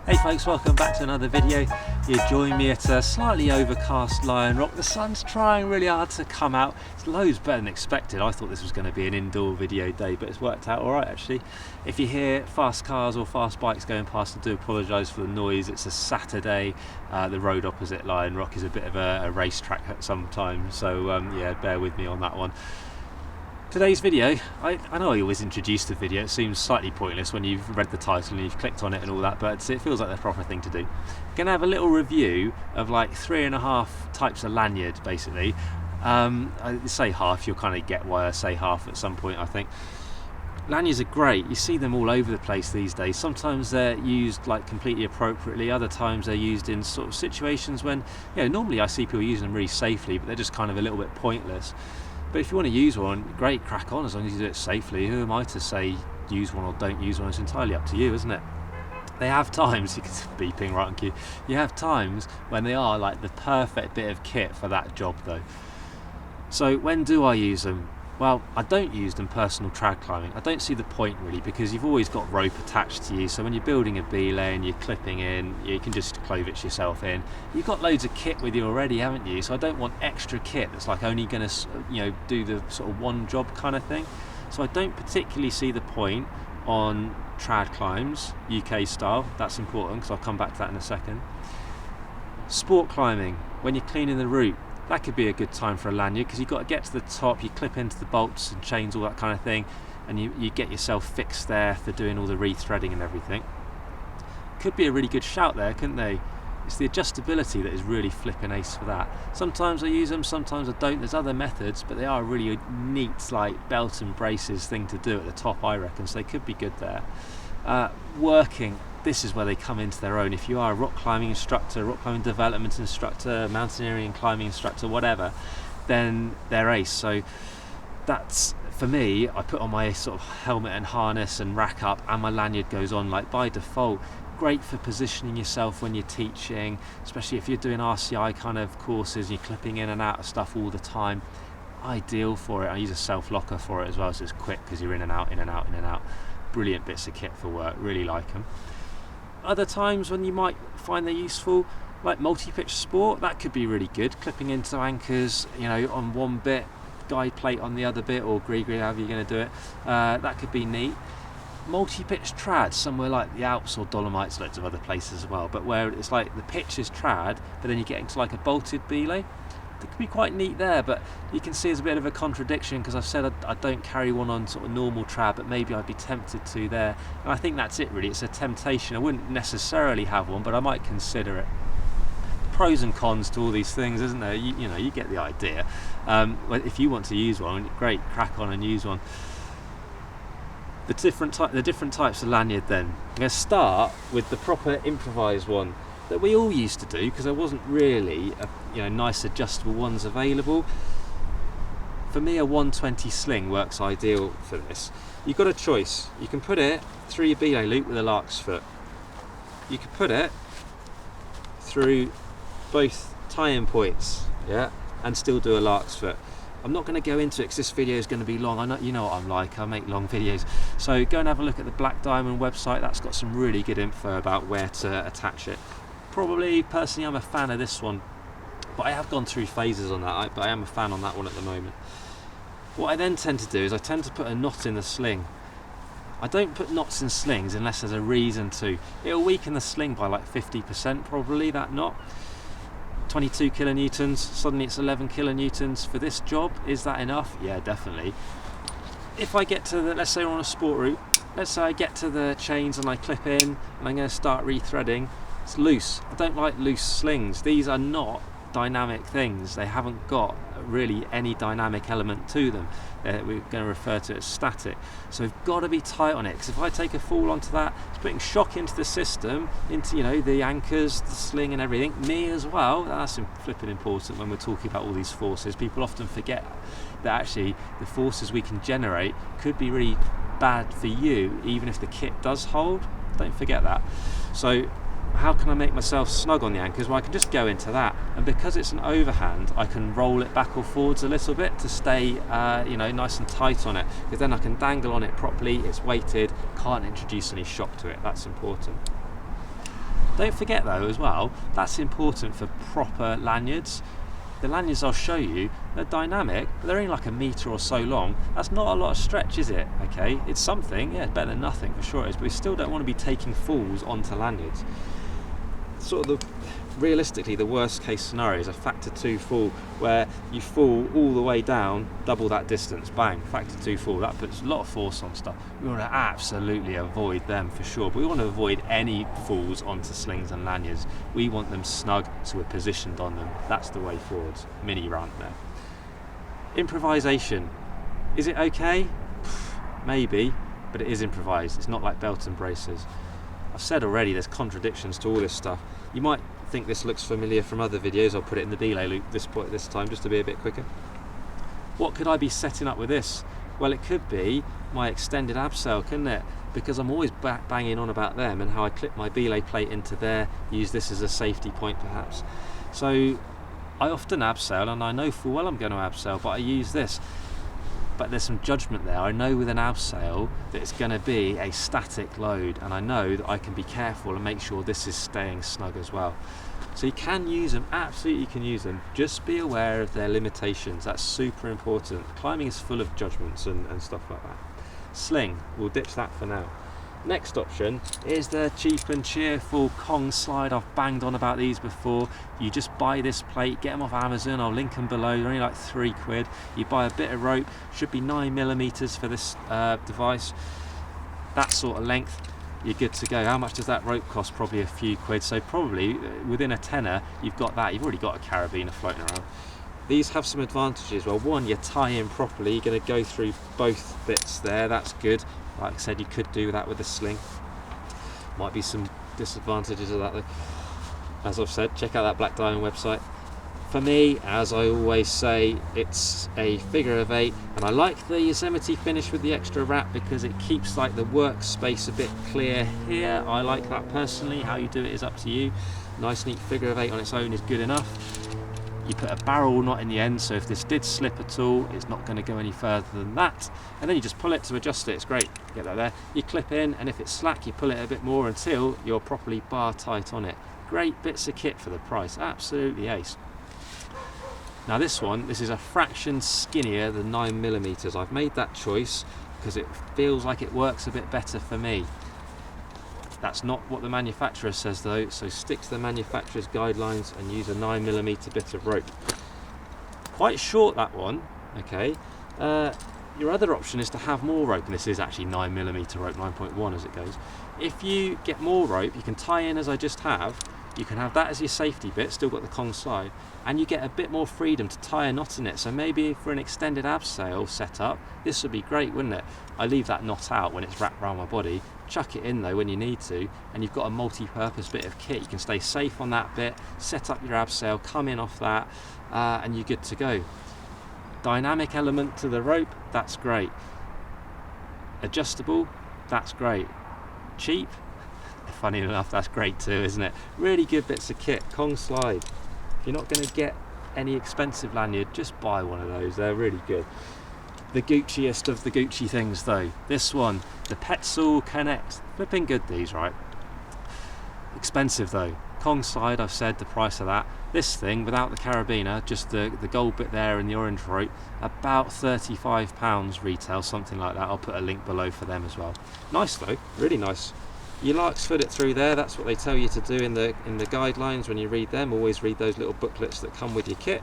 Hey folks, welcome back to another video. You join me at a slightly overcast Lion Rock. The sun's trying really hard to come out. It's loads better than expected. I thought this was going to be an indoor video day, but it's worked out alright actually. If you hear fast cars or fast bikes going past, I do apologise for the noise. It's a Saturday. The road opposite Lion Rock is a bit of a racetrack at some time, so yeah, bear with me on that one. Today's video, I know I always introduce the video, it seems slightly pointless when you've read the title and you've clicked on it and all that, but it feels like the proper thing to do. I'm going to have a little review of like 3.5 types of lanyard basically. I say half, you'll kind of get why I say half at some point I think. Lanyards are great, you see them all over the place these days. Sometimes they're used like completely appropriately, other times they're used in sort of situations when, you know, normally I see people using them really safely, but they're just kind of a little bit pointless. But if you want to use one, great, crack on, as long as you do it safely. Who am I to say use one or don't use one? It's entirely up to you, isn't it? They have times, you can beeping right on cue, you have times when they are like the perfect bit of kit for that job though. So when do I use them? Well, I don't use them personal trad climbing. I don't see the point really, because you've always got rope attached to you, so when you're building a belay and you're clipping in, you can just clove-hitch yourself in. You've got loads of kit with you already, haven't you? So I don't want extra kit that's like only going to, you know, do the sort of one job kind of thing. So I don't particularly see the point on trad climbs, UK style. That's important because I'll come back to that in a second. Sport climbing, when you're cleaning the route, that could be a good time for a lanyard, because you've got to get to the top, you clip into the bolts and chains, all that kind of thing, and you get yourself fixed there for doing all the rethreading and everything. Could be a really good shout there, couldn't they? It's the adjustability that is really flipping ace for that. Sometimes I use them, sometimes I don't. There's other methods, but they are a really neat, like belt and braces thing to do at the top, I reckon, so they could be good there. Working, this is where they come into their own. If you are a rock climbing instructor, rock climbing development instructor, mountaineering and climbing instructor, whatever, then they're ace. So that's, for me, I put on my sort of helmet and harness and rack up, and my lanyard goes on like by default. Great for positioning yourself when you're teaching, especially if you're doing RCI kind of courses and you're clipping in and out of stuff all the time. Ideal for it. I use a self-locker for it as well, so it's quick because you're in and out, in and out, in and out. Brilliant bits of kit for work, really like them. Other times when you might find they're useful, like multi-pitch sport, that could be really good. Clipping into anchors, you know, on one bit, guide plate on the other bit, or gree-gree, however you're going to do it. That could be neat. Multi-pitch trad, somewhere like the Alps or Dolomites, loads of other places as well, but where it's like the pitch is trad, but then you get into like a bolted belay. It could be quite neat there, but you can see it's a bit of a contradiction, because I've said I don't carry one on sort of normal trad, but maybe I'd be tempted to there. And I think that's it really, it's a temptation. I wouldn't necessarily have one, but I might consider it. Pros and cons to all these things, isn't there? You know, you get the idea. If you want to use one, great, crack on and use one. The different types of lanyard then. I'm going to start with the proper improvised one that we all used to do, because there wasn't really nice adjustable ones available. For me, a 120 sling works ideal for this. You've got a choice. You can put it through your belay loop with a lark's foot. You can put it through both tie-in points, yeah, and still do a lark's foot. I'm not going to go into it because this video is going to be long. I know, you know what I'm like, I make long videos. So go and have a look at the Black Diamond website. That's got some really good info about where to attach it. Probably, personally, I'm a fan of this one, but I have gone through phases on that, but I am a fan on that one at the moment. What I then tend to do is I tend to put a knot in the sling. I don't put knots in slings unless there's a reason to. It'll weaken the sling by like 50% probably, that knot. 22 kilonewtons, suddenly it's 11 kilonewtons for this job. Is that enough? Yeah, definitely. If I get to the, let's say we're on a sport route, let's say I get to the chains and I clip in and I'm going to start rethreading, it's loose. I don't like loose slings. These are not dynamic things. They haven't got really any dynamic element to them. We're going to refer to it as static. So we've got to be tight on it, because if I take a fall onto that, it's putting shock into the system, into, you know, the anchors, the sling and everything, me as well. That's flipping important when we're talking about all these forces. People often forget that actually the forces we can generate could be really bad for you, even if the kit does hold. Don't forget that. So how can I make myself snug on the anchors? Well, I can just go into that, and because it's an overhand, I can roll it back or forwards a little bit to stay you know, nice and tight on it, because then I can dangle on it properly. It's weighted, can't introduce any shock to it. That's important. Don't forget though as well, that's important for proper lanyards. The lanyards I'll show you, they're dynamic, but they're only like a metre or so long. That's not a lot of stretch, is it? Okay, it's something, yeah, it's better than nothing for sure it is, but we still don't want to be taking falls onto lanyards. Sort of realistically, the worst case scenario is a factor 2 fall, where you fall all the way down, double that distance, bang, factor 2 fall. That puts a lot of force on stuff. We want to absolutely avoid them for sure, but we want to avoid any falls onto slings and lanyards. We want them snug, so we're positioned on them. That's the way forwards. Mini rant there. Improvisation. Is it okay? Maybe, but it is improvised. It's not like belt and braces. I've said already there's contradictions to all this stuff. You might think this looks familiar from other videos. I'll put it in the belay loop this time just to be a bit quicker. What could I be setting up with this? Well, it could be my extended abseil, couldn't it? Because I'm always banging on about them and how I clip my belay plate into there, use this as a safety point perhaps. So I often abseil, and I know full well I'm going to abseil, but I use this. But there's some judgment there. I know with an abseil that it's going to be a static load, and I know that I can be careful and make sure this is staying snug as well. So you can use them, absolutely you can use them. Just be aware of their limitations. That's super important. Climbing is full of judgments and stuff like that. Sling, we'll ditch that for now. Next option is the cheap and cheerful Kong Slyde. I've banged on about these before. You just buy this plate, get them off Amazon, I'll link them below, they're only like £3. You buy a bit of rope, should be 9mm for this device. That sort of length, you're good to go. How much does that rope cost? Probably a few quid, so probably within a tenner you've got that. You've already got a carabiner floating around. These have some advantages. Well, one, you tie in properly, you're going to go through both bits there, that's good. Like I said, you could do that with a sling. Might be some disadvantages of that though. As I've said, check out that Black Diamond website. For me, as I always say, it's a figure of 8, and I like the Yosemite finish with the extra wrap because it keeps like the workspace a bit clear here. I like that personally. How you do it is up to you. Nice neat figure of 8 on its own is good enough. You put a barrel knot in the end, so if this did slip at all, it's not going to go any further than that. And then you just pull it to adjust it. It's great. Get that there. You clip in, and if it's slack, you pull it a bit more until you're properly bar tight on it. Great bits of kit for the price. Absolutely ace. Now this is a fraction skinnier than 9mm. I've made that choice because it feels like it works a bit better for me. That's not what the manufacturer says though, so stick to the manufacturer's guidelines and use a 9mm bit of rope. Quite short, that one, okay. Your other option is to have more rope, and this is actually 9mm rope, 9.1 as it goes. If you get more rope, you can tie in as I just have. You can have that as your safety bit, still got the Kong Slyde, and you get a bit more freedom to tie a knot in it. So maybe for an extended abseil setup, this would be great, wouldn't it? I leave that knot out when it's wrapped around my body, chuck it in though when you need to, and you've got a multi-purpose bit of kit. You can stay safe on that bit, set up your abseil, come in off that, and you're good to go. Dynamic element to the rope, that's great. Adjustable, that's great. Cheap, funny enough, that's great too, isn't it? Really good bits of kit. Kong Slyde. If you're not going to get any expensive lanyard, just buy one of those. They're really good. The Gucciest of the Gucci things though, this one, the Petzl Connect. Flipping good these, right? Expensive though. Kong Slyde, I've said the price of that. This thing, without the carabiner, just the gold bit there and the orange rope, about £35 retail, something like that. I'll put a link below for them as well. Nice though, really nice. You lark's foot it through there, that's what they tell you to do in the guidelines when you read them. Always read those little booklets that come with your kit.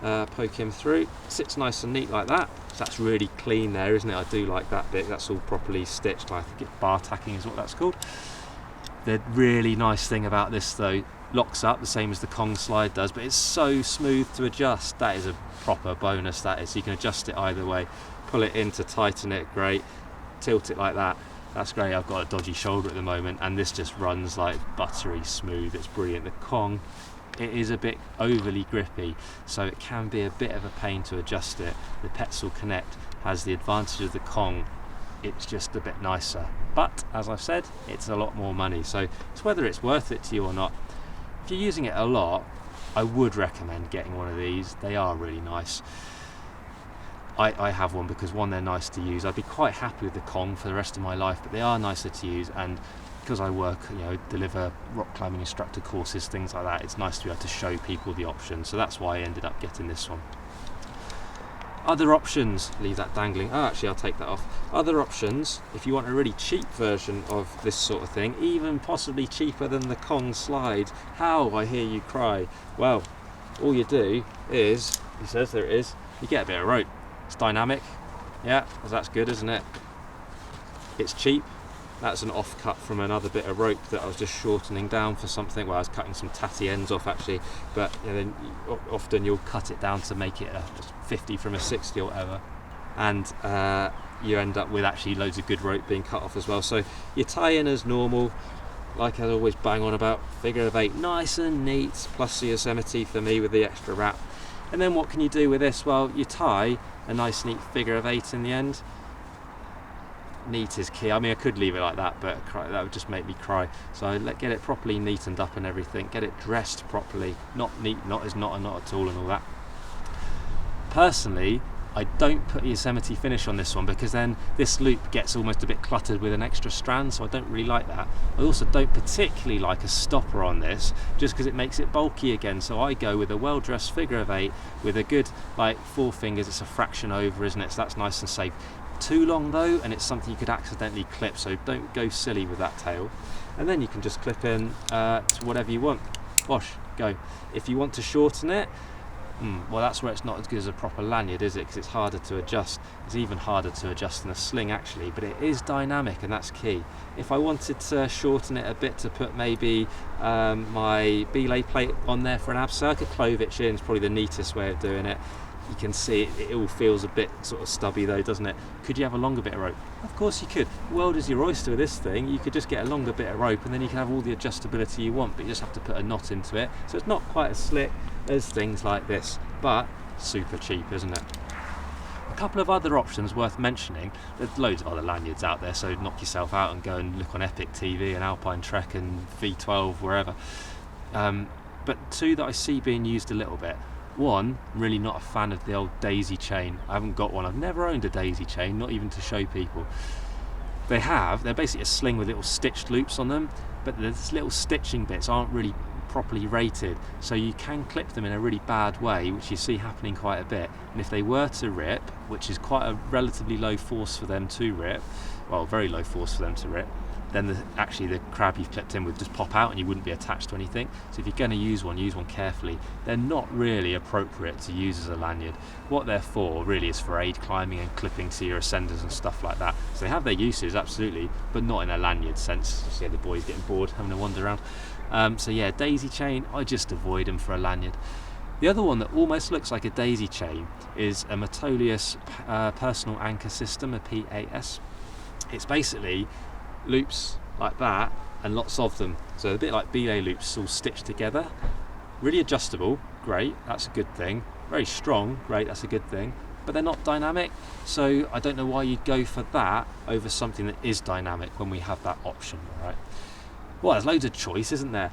Poke him through, sits nice and neat like that. So that's really clean there, isn't it? I do like that bit, that's all properly stitched. I think bar tacking is what that's called. The really nice thing about this though, locks up the same as the Kong Slyde does, but it's so smooth to adjust. That is a proper bonus, that is. You can adjust it either way. Pull it in to tighten it, great. Tilt it like that, that's great. I've got a dodgy shoulder at the moment, and this just runs like buttery smooth. It's brilliant. The Kong, it is a bit overly grippy, so it can be a bit of a pain to adjust it. The Petzl Connect has the advantage of the Kong. It's just a bit nicer, but as I've said, it's a lot more money, so it's whether it's worth it to you or not. If you're using it a lot, I would recommend getting one of these. They are really nice. I have one because, one, they're nice to use. I'd be quite happy with the Kong for the rest of my life, but they are nicer to use, and because I work, deliver rock climbing instructor courses, things like that, it's nice to be able to show people the options. So that's why I ended up getting this one. Other options, leave that dangling. Oh, actually, I'll take that off. Other options, if you want a really cheap version of this sort of thing, even possibly cheaper than the Kong Slyde. How, I hear you cry. Well, all you do is, he says there it is, you get a bit of rope. It's dynamic, yeah, that's good, isn't it? It's cheap. That's an offcut from another bit of rope that I was just shortening down for something. Well, I was cutting some tatty ends off actually, but then often you'll cut it down to make it a 50 from a 60 or whatever, and you end up with actually loads of good rope being cut off as well. So you tie in as normal, like I always bang on about, figure of 8, nice and neat, plus the Yosemite for me with the extra wrap. And then what can you do with this? Well, you tie a nice neat figure of 8 in the end. Neat is key. I mean, I could leave it like that, but that would just make me cry. So get it properly neatened up and everything. Get it dressed properly. Not neat, not as not a knot at all and all that. Personally, I don't put a Yosemite finish on this one because then this loop gets almost a bit cluttered with an extra strand, so I don't really like that. I also don't particularly like a stopper on this just because it makes it bulky again, so I go with a well-dressed figure of 8 with a good 4 fingers. It's a fraction over, isn't it? So that's nice and safe. Too long though, and it's something you could accidentally clip, so don't go silly with that tail. And then you can just clip in to whatever you want. Wash, go. If you want to shorten it, well, that's where it's not as good as a proper lanyard, is it? Because it's harder to adjust. It's even harder to adjust than a sling actually, but it is dynamic, and that's key. If I wanted to shorten it a bit to put maybe my belay plate on there for an abseil, I could clove it in. It's probably the neatest way of doing it. You can see it all feels a bit sort of stubby though, doesn't it? Could you have a longer bit of rope? Of course you could. The world is your oyster with this thing. You could just get a longer bit of rope and then you can have all the adjustability you want, but you just have to put a knot into it. So it's not quite as slick as things like this, but super cheap, isn't it? A couple of other options worth mentioning. There's loads of other lanyards out there, so knock yourself out and go and look on Epic TV and Alpine Trek and V12, wherever. But two that I see being used a little bit. One, I'm really not a fan of the old daisy chain. I haven't got one. I've never owned a daisy chain, not even to show people. They're basically a sling with little stitched loops on them, but the little stitching bits aren't really properly rated, so you can clip them in a really bad way, which you see happening quite a bit. And if they were to rip, which is quite a relatively low force for them to rip, well, very low force for them to rip, then actually the crab you've clipped in would just pop out and you wouldn't be attached to anything. So if you're going to use one carefully. They're not really appropriate to use as a lanyard. What they're for really is for aid climbing and clipping to your ascenders and stuff like that. So they have their uses, absolutely, but not in a lanyard sense. Just, the boys getting bored, having a wander around. So yeah, daisy chain, I just avoid them for a lanyard. The other one that almost looks like a daisy chain is a Metolius personal anchor system, a PAS. It's basically loops like that and lots of them, so a bit like belay loops all stitched together. Really adjustable, great, that's a good thing. Very strong, great, that's a good thing, but they're not dynamic, so I don't know why you'd go for that over something that is dynamic when we have that option. Right? Well, there's loads of choice, isn't there?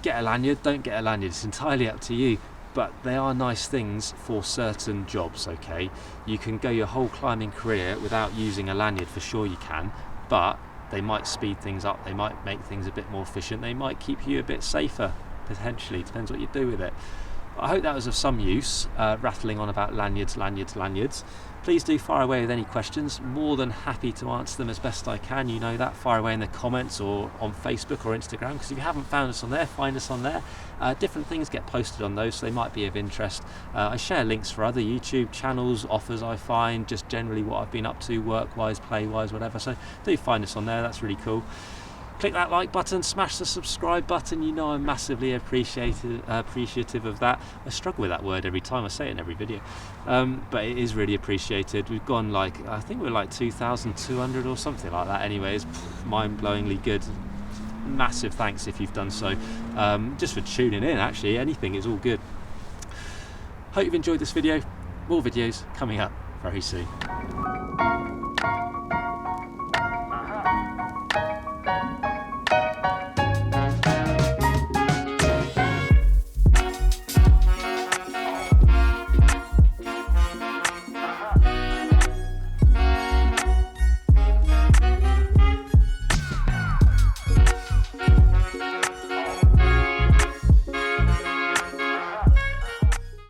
Get a lanyard, don't get a lanyard, it's entirely up to you, but they are nice things for certain jobs. Okay, you can go your whole climbing career without using a lanyard, for sure you can, but they might speed things up, they might make things a bit more efficient, they might keep you a bit safer, potentially, depends what you do with it. I hope that was of some use, rattling on about lanyards. Please do fire away with any questions, more than happy to answer them as best I can. You know that, fire away in the comments or on Facebook or Instagram, because if you haven't found us on there, find us on there. Different things get posted on those, so they might be of interest. I share links for other YouTube channels, offers I find, just generally what I've been up to, work-wise, play-wise, whatever, so do find us on there, that's really cool. click that like button, smash the subscribe button. You know I'm massively appreciative of that. I struggle with that word every time I say it in every video, but it is really appreciated. We've gone like, I think we're like 2,200 or something like that. Anyway, it's mind-blowingly good. Massive thanks if you've done so, just for tuning in. Actually, anything is all good. Hope you've enjoyed this video. More videos coming up very soon.